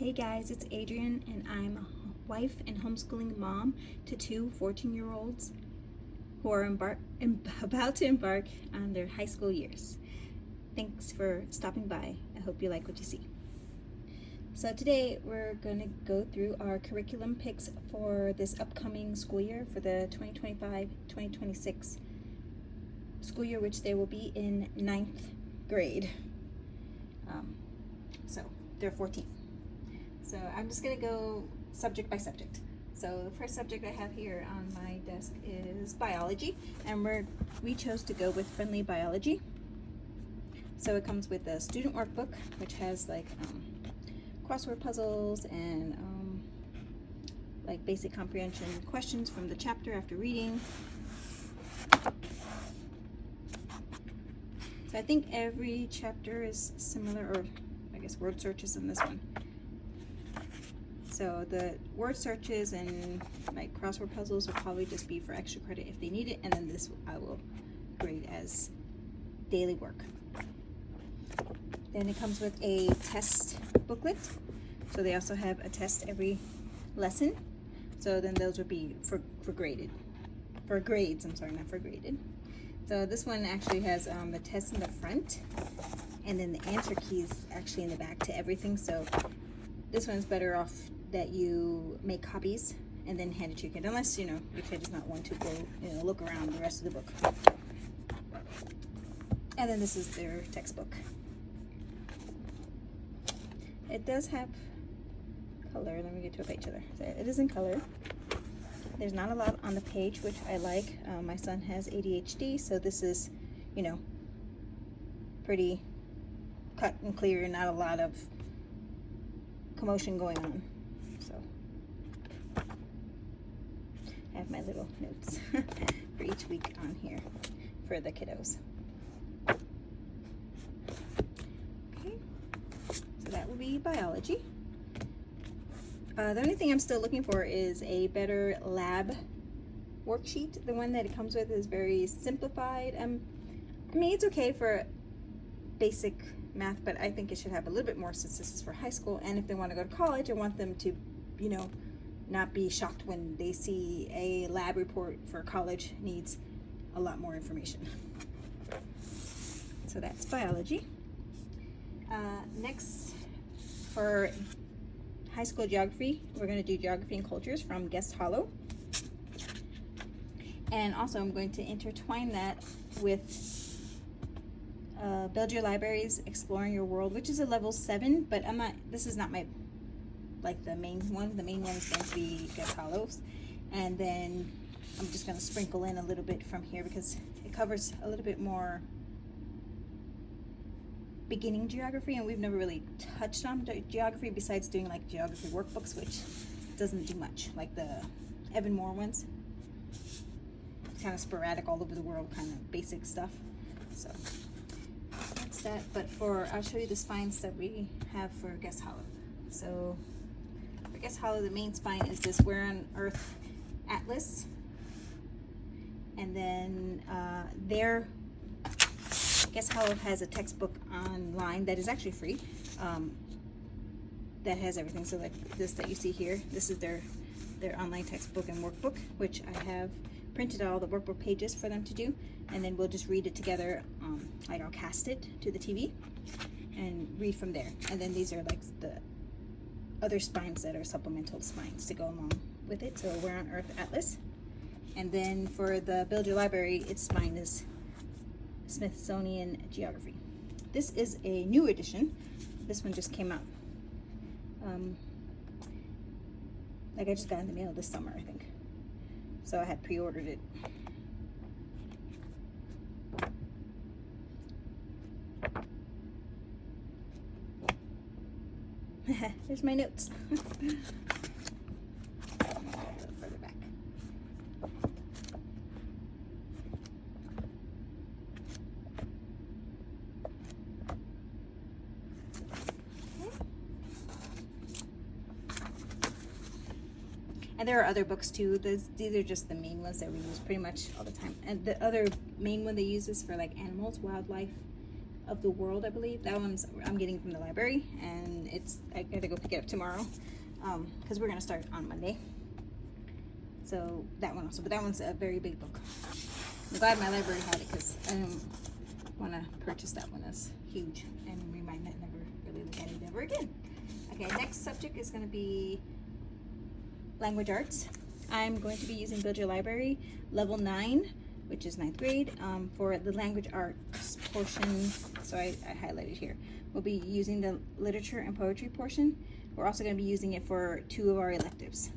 Hey guys, it's Adrian, and I'm a wife and homeschooling mom to two 14-year-olds who are about to embark on their high school years. Thanks for stopping by. I hope you like what you see. So today we're going to go through our curriculum picks for this upcoming school year, for the 2025-2026 school year, which they will be in 9th grade. So they're 14. So I'm just going to go subject by subject. So the first subject I have here on my desk is biology, and we chose to go with friendly biology. So it comes with a student workbook, which has like crossword puzzles and like basic comprehension questions from the chapter after reading. So I think every chapter is similar, or I guess word searches in this one. So the word searches and like crossword puzzles will probably just be for extra credit if they need it, and then this I will grade as daily work. Then it comes with a test booklet. So they also have a test every lesson. So then those would be for grades. I'm not for graded. So this one actually has the test in the front, and then the answer keys actually in the back to everything. So this one's better off that you make copies and then hand it to your kid, unless your kid does not want to go look around the rest of the book. And then this is their textbook. It does have color. Let me get to a page other. So it is in color. There's not a lot on the page, which I like. My son has ADHD, so this is pretty cut and clear, not a lot of commotion going on. So I have my little notes for each week on here for the kiddos. Okay, so that will be biology. The only thing I'm still looking for is a better lab worksheet. The one that it comes with is very simplified. I mean, it's okay for basic math, but I think it should have a little bit more since this is for high school. And if they want to go to college, I want them to, not be shocked when they see a lab report for college needs a lot more information. So that's biology. Next, for high school geography, we're going to do geography and cultures from Guest Hollow. And also I'm going to intertwine that with Build Your Libraries, Exploring Your World, which is a level 7, but this is not the main one. The main one is going to be Guest Hollows. And then I'm just going to sprinkle in a little bit from here because it covers a little bit more beginning geography, and we've never really touched on geography besides doing like geography workbooks, which doesn't do much, like the Evan Moore ones. Kind of sporadic, all over the world, kind of basic stuff. So that's that. But I'll show you the spines that we have for Guest Hollow. So for Guest Hollow, the main spine is this Where on Earth Atlas, and then Guest Hollow has a textbook online that is actually free, that has everything. So like this that you see here, this is their online textbook and workbook, which I have printed all the workbook pages for them to do, and then we'll just read it together. Like I'll cast it to the TV and read from there. And then these are like the other spines that are supplemental spines to go along with it. So Where on Earth Atlas. And then for the Build Your Library, its spine is Smithsonian Geography. This is a new edition. This one just came out. Like I just got in the mail this summer, I think. So I had pre-ordered it. There's my notes. A little further back. And there are other books too. These are just the main ones that we use pretty much all the time. And the other main one they use is for like animals, wildlife, of the World, I believe. That one's I'm getting from the library, and I gotta go pick it up tomorrow because we're gonna start on Monday. So that one also, but that one's a very big book. I'm glad my library had it because I didn't want to purchase that one. That's huge, and we might not never really look at it ever again. Okay, next subject is going to be language arts. I'm going to be using Build Your Library Level 9, which is 9th grade, for the language arts portion. So I highlighted here. We'll be using the literature and poetry portion. We're also going to be using it for 2 of our electives,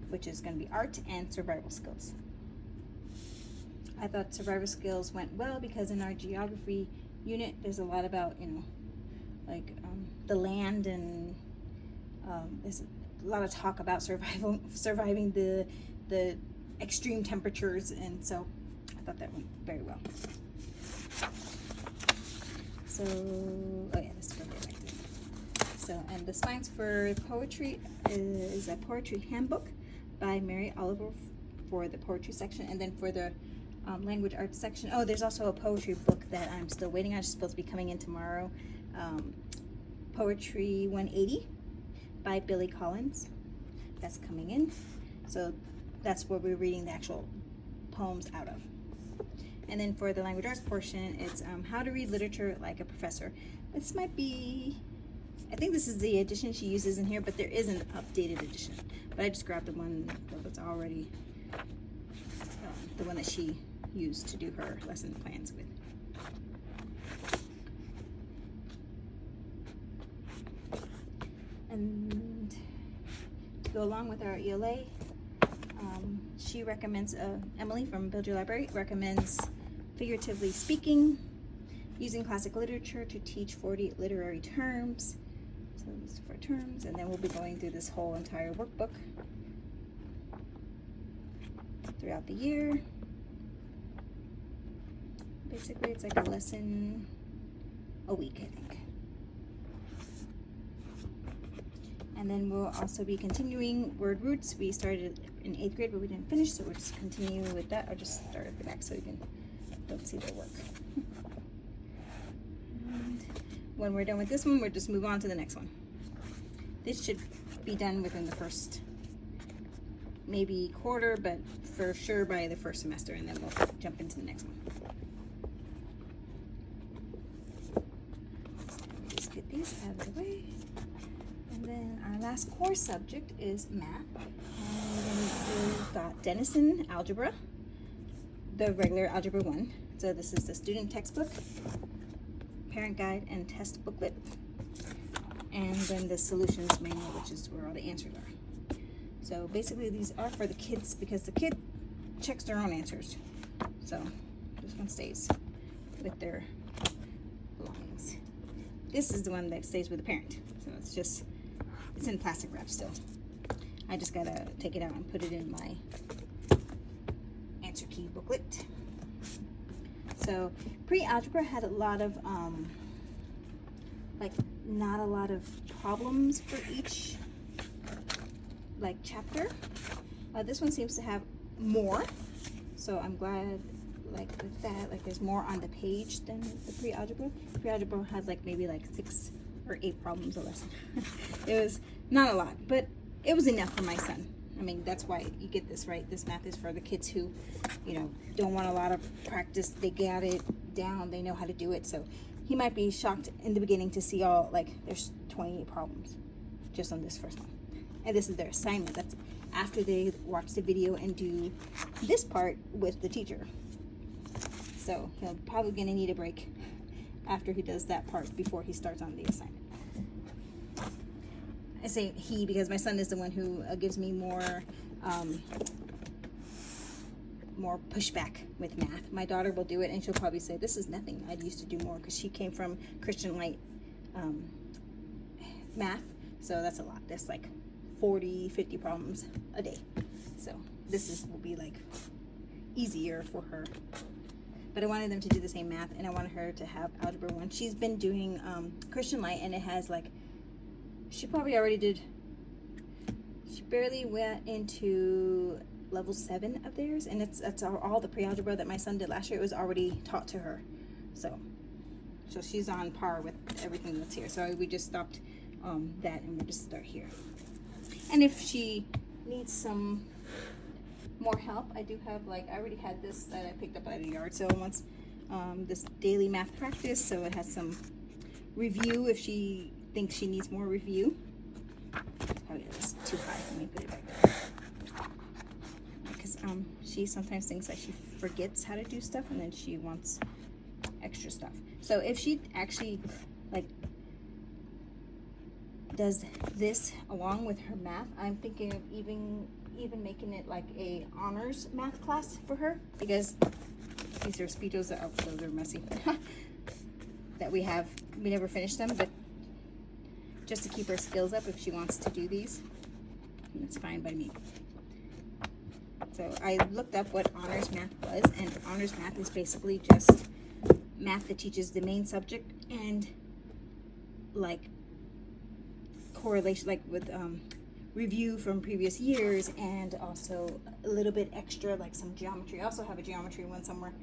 which is going to be art and survival skills. I thought survival skills went well because in our geography unit, there's a lot about, like the land, and there's a lot of talk about surviving the extreme temperatures, and so I thought that went very well. So, oh yeah, this is going to be elective. So, and the spines for poetry is a poetry handbook by Mary Oliver for the poetry section, and then for the language arts section. Oh, there's also a poetry book that I'm still waiting on. It's supposed to be coming in tomorrow. Poetry 180 by Billy Collins. That's coming in. So that's where we're reading the actual poems out of. And then for the language arts portion, it's how to read literature like a professor. This might be, I think this is the edition she uses in here, but there is an updated edition. But I just grabbed the one that was already the one that she used to do her lesson plans with. And to go along with our ELA, she recommends, Emily from Build Your Library recommends figuratively speaking, using classic literature to teach 40 literary terms. So this is for terms, and then we'll be going through this whole entire workbook throughout the year. Basically, it's like a lesson a week, I think. And then we'll also be continuing word roots. We started in 8th grade, but we didn't finish, so we'll just continue with that. I'll just start at the back so you don't see their work. And when we're done with this one, we'll just move on to the next one. This should be done within the first maybe quarter, but for sure by the first semester, and then we'll jump into the next one. So just get these out of the way. And then our last core subject is math. And then we've got Denison Algebra, the regular Algebra 1. So this is the student textbook, parent guide, and test booklet. And then the solutions manual, which is where all the answers are. So basically these are for the kids because the kid checks their own answers. So this one stays with their belongings. This is the one that stays with the parent. So it's in plastic wrap still. I just gotta take it out and put it in my answer key booklet. So pre-algebra had a lot of not a lot of problems for each chapter. This one seems to have more, so I'm glad with that, there's more on the page than the pre-algebra. Pre-algebra had maybe 6 or 8 problems a lesson. It was not a lot, but it was enough for my son. I mean, that's why you get this, right? This math is for the kids who, don't want a lot of practice. They got it down. They know how to do it. So he might be shocked in the beginning to see all, there's 28 problems just on this first one. And this is their assignment. That's after they watch the video and do this part with the teacher. So he'll probably gonna need a break after he does that part before he starts on the assignment. I say he because my son is the one who gives me more pushback with math. My daughter will do it and she'll probably say, this is nothing. I used to do more because she came from Christian light math. So that's a lot. That's 40, 50 problems a day. So this will be easier for her. But I wanted them to do the same math, and I wanted her to have Algebra 1. She's been doing Christian light, and it has she probably already did, she barely went into level 7 of theirs, and that's all the pre-algebra that my son did last year. It was already taught to her. So So she's on par with everything that's here. So we just stopped that, and we'll just start here. And if she needs some more help, I do have, like, I already had this that I picked up at a yard sale once. This daily math practice, so it has some review if she thinks she needs more review. Oh yeah, it's too high. Let me put it back there. Because she sometimes thinks that she forgets how to do stuff, and then she wants extra stuff. So if she actually, like, does this along with her math, I'm thinking of even making it like a honors math class for her, because these are Speedos that, oh, those are messy, that we never finished them, but just to keep her skills up if she wants to do these, that's fine by me. So I looked up what honors math was, and honors math is basically just math that teaches the main subject and like correlation, like with review from previous years, and also a little bit extra, like some geometry. I also have a geometry one somewhere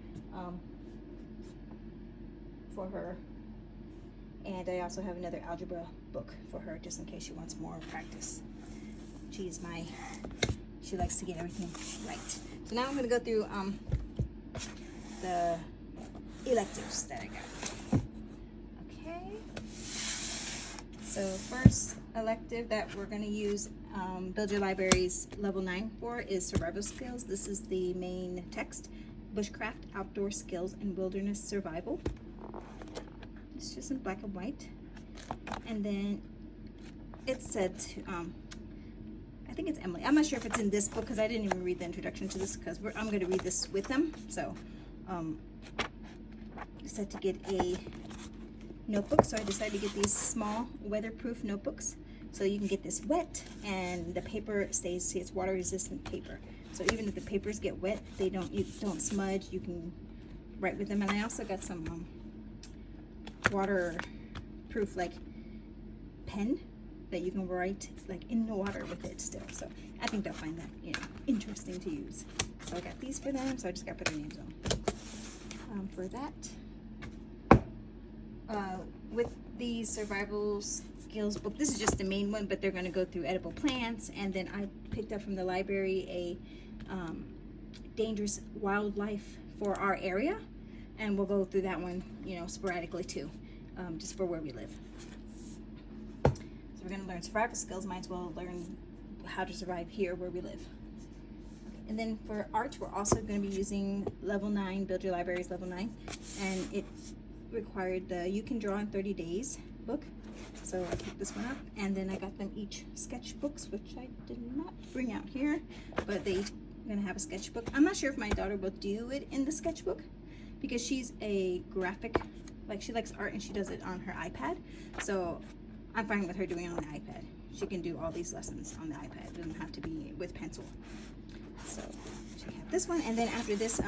for her, and I also have another algebra book for her just in case she wants more practice. She likes to get everything right. So now I'm going to go through the electives that I got. Okay, so first elective that we're going to use Build Your Libraries Level 9 for is Survival Skills. This is the main text: Bushcraft, Outdoor Skills, and Wilderness Survival. It's just in black and white. And then it said to, I think it's Emily. I'm not sure if it's in this book because I didn't even read the introduction to this, because I'm going to read this with them. So it said to get a notebook, so I decided to get these small weatherproof notebooks. So you can get this wet, and the paper stays, see, it's water resistant paper. So even if the papers get wet, you don't smudge. You can write with them. And I also got some waterproof, like, pen that you can write like in the water with it still. So I think they'll find that, you know, interesting to use. So I got these for them, so I just got to put their names on. For that, with the survival skills book, this is just the main one, but they're going to go through edible plants, and then I picked up from the library a dangerous wildlife for our area, and we'll go through that one, you know, sporadically too, just for where we live. So we're going to learn survival skills. Might as well learn how to survive here where we live. And then for art, we're also going to be using Level 9, Build Your Libraries Level 9, and it required the You Can Draw in 30 Days book. So I picked this one up, and then I got them each sketchbooks, which I did not bring out here, but they each going to have a sketchbook. I'm not sure if my daughter will do it in the sketchbook, because she's a graphic, like, she likes art and she does it on her iPad. So I'm fine with her doing it on the iPad. She can do all these lessons on the iPad. It doesn't have to be with pencil. So she have this one, and then after this,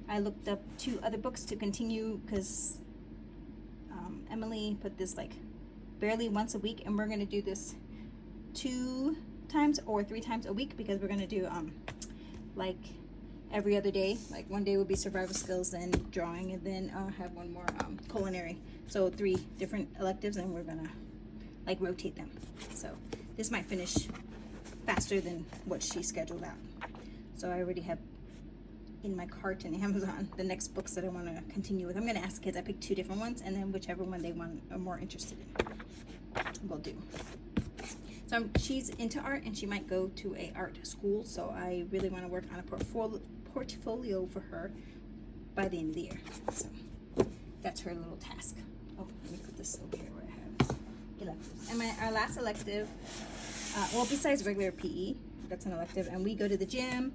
I looked up 2 other books to continue, because Emily put this like barely once a week, and we're going to do this 2 times or 3 times a week, because we're going to do like every other day. Like one day will be survival skills, then drawing, and then I'll have one more culinary. So 3 different electives, and we're gonna like rotate them. So this might finish faster than what she scheduled out. So I already have in my cart in Amazon the next books that I want to continue with. I'm gonna ask the kids. I picked 2 different ones, and then whichever one they are more interested in, we'll do. So she's into art, and she might go to a art school. So I really want to work on a portfolio for her by the end of the year. So that's her little task. Oh, let me put this over here where I have electives. And our last elective, well, besides regular PE, that's an elective, and we go to the gym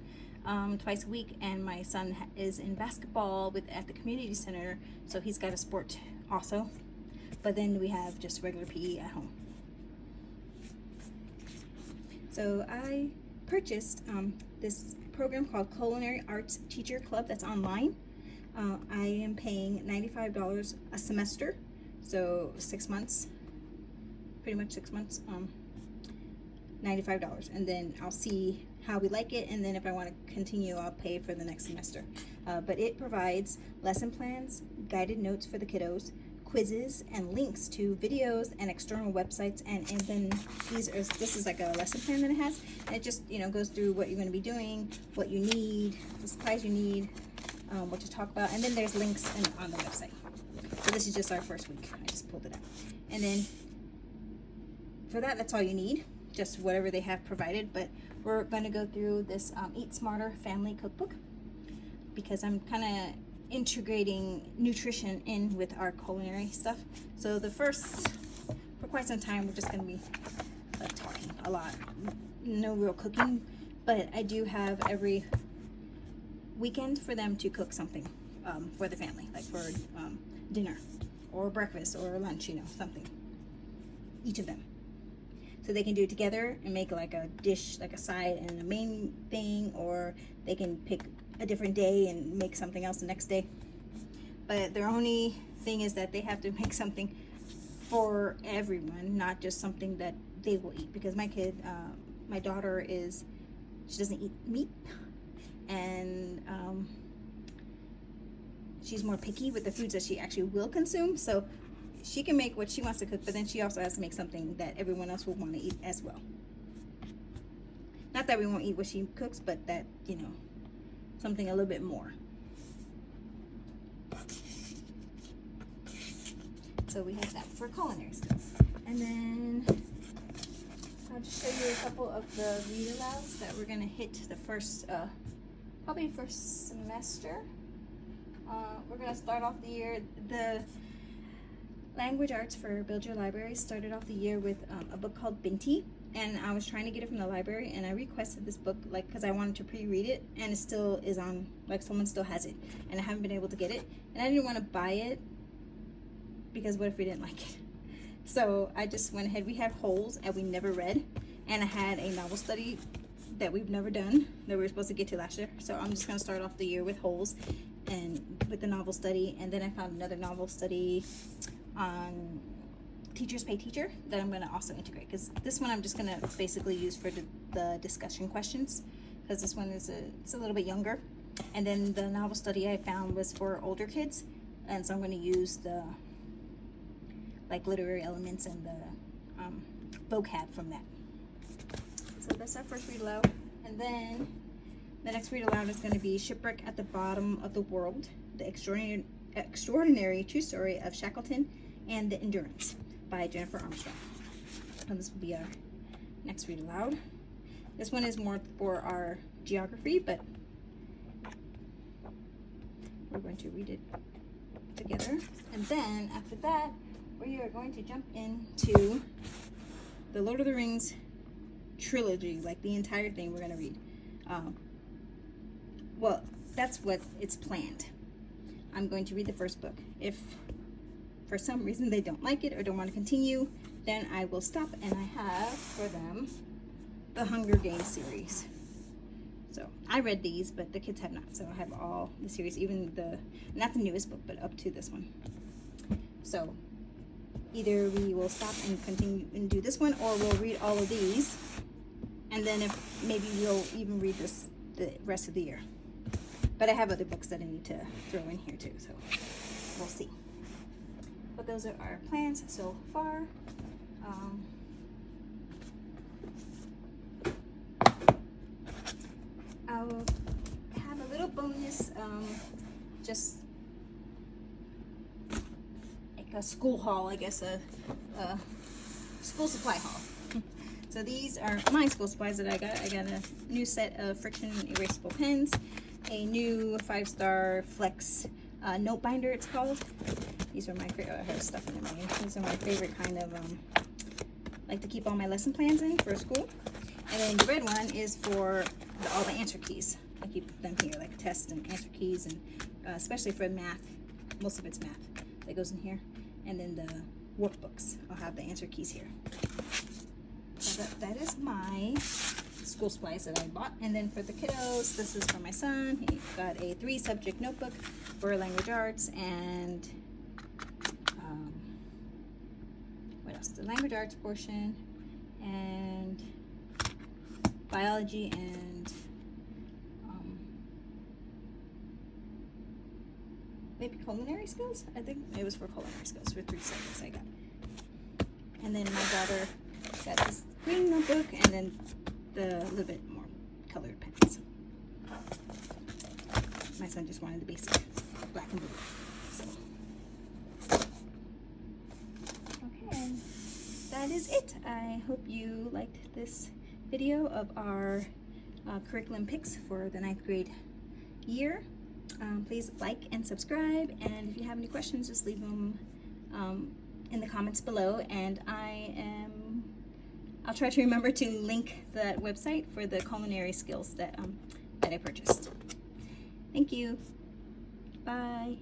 twice a week, and my son is in basketball at the community center, so he's got a sport also. But then we have just regular PE at home. So I purchased this program called Culinary Arts Teacher Club that's online. I am paying $95 a semester, so 6 months, pretty much 6 months, $95, and then I'll see how we like it, and then if I want to continue, I'll pay for the next semester. but it provides lesson plans, guided notes for the kiddos, quizzes, and links to videos and external websites. And then this is like a lesson plan that it has, and it just, you know, goes through what you're going to be doing, what you need, the supplies you need, what to talk about, and then there's links on the website. So this is just our first week. I just pulled it out. And then for that, that's all you need, just whatever they have provided. But we're going to go through this Eat Smarter Family Cookbook, because I'm kind of integrating nutrition in with our culinary stuff. So for quite some time, we're just going to be talking a lot, no real cooking, but I do have every weekend for them to cook something for the family, like for dinner or breakfast or lunch, you know, something, each of them. So they can do it together and make like a dish, like a side and a main thing, or they can pick a different day and make something else the next day. But their only thing is that they have to make something for everyone, not just something that they will eat. Because my daughter she doesn't eat meat, and she's more picky with the foods that she actually will consume. So she can make what she wants to cook, but then she also has to make something that everyone else will want to eat as well. Not that we won't eat what she cooks, but that, you know, something a little bit more. So we have that for culinary skills. And then I'll just show you a couple of the read alouds that we're going to hit the first, probably first semester. We're going to start off the year, the language arts for Build Your Library started off the year with a book called Binti, and I was trying to get it from the library, and I requested this book because I wanted to pre-read it, and it still is on, like someone still has it, and I haven't been able to get it, and I didn't want to buy it because what if we didn't like it? So I just went ahead. We had Holes and we never read, and I had a novel study that we've never done that we were supposed to get to last year, so I'm just going to start off the year with Holes and with the novel study, and then I found another novel study on Teachers Pay Teacher that I'm going to also integrate, because this one I'm just going to basically use for the discussion questions, because this one is it's a little bit younger, and then the novel study I found was for older kids, and so I'm going to use the like literary elements and the vocab from that. So that's our first read aloud, and then the next read aloud is going to be Shipwreck at the Bottom of the World, the extraordinary true story of Shackleton and the Endurance by Jennifer Armstrong. And this will be our next read aloud. This one is more for our geography, but we're going to read it together. And then after that, we are going to jump into the Lord of the Rings trilogy, like the entire thing we're going to read. Well, that's what it's planned. I'm going to read the first book. If for some reason they don't like it or don't want to continue, then I will stop, and I have for them the Hunger Games series. So I read these, but the kids have not. So I have all the series, even not the newest book, but up to this one. So either we will stop and continue and do this one, or we'll read all of these, and then if maybe we'll even read the rest of the year. But I have other books that I need to throw in here too, so we'll see. But those are our plans so far. I'll have a little bonus, just like a school haul, I guess, a school supply haul. So these are my school supplies that I got. I got a new set of friction erasable pens, a new 5-star Flex note binder, it's called. These are my favorite. I have stuff in them. These are my favorite kind of like to keep all my lesson plans in for school. And then the red one is for all the answer keys. I keep them here, like tests and answer keys, and especially for math. Most of it's math that goes in here. And then the workbooks, I'll have the answer keys here. So that is my school supplies that I bought. And then for the kiddos, this is for my son. He got a 3-subject notebook for language arts, and what else? The language arts portion, and biology, and maybe culinary skills. I think it was for culinary skills for 3 subjects I got. And then my daughter got this green notebook and then the little bit more colored pens. My son just wanted the basic black and blue. So, okay, that is it. I hope you liked this video of our curriculum picks for the 9th grade year. Please like and subscribe, and if you have any questions, just leave them in the comments below, and I'll try to remember to link that website for the culinary skills that I purchased. Thank you. Bye.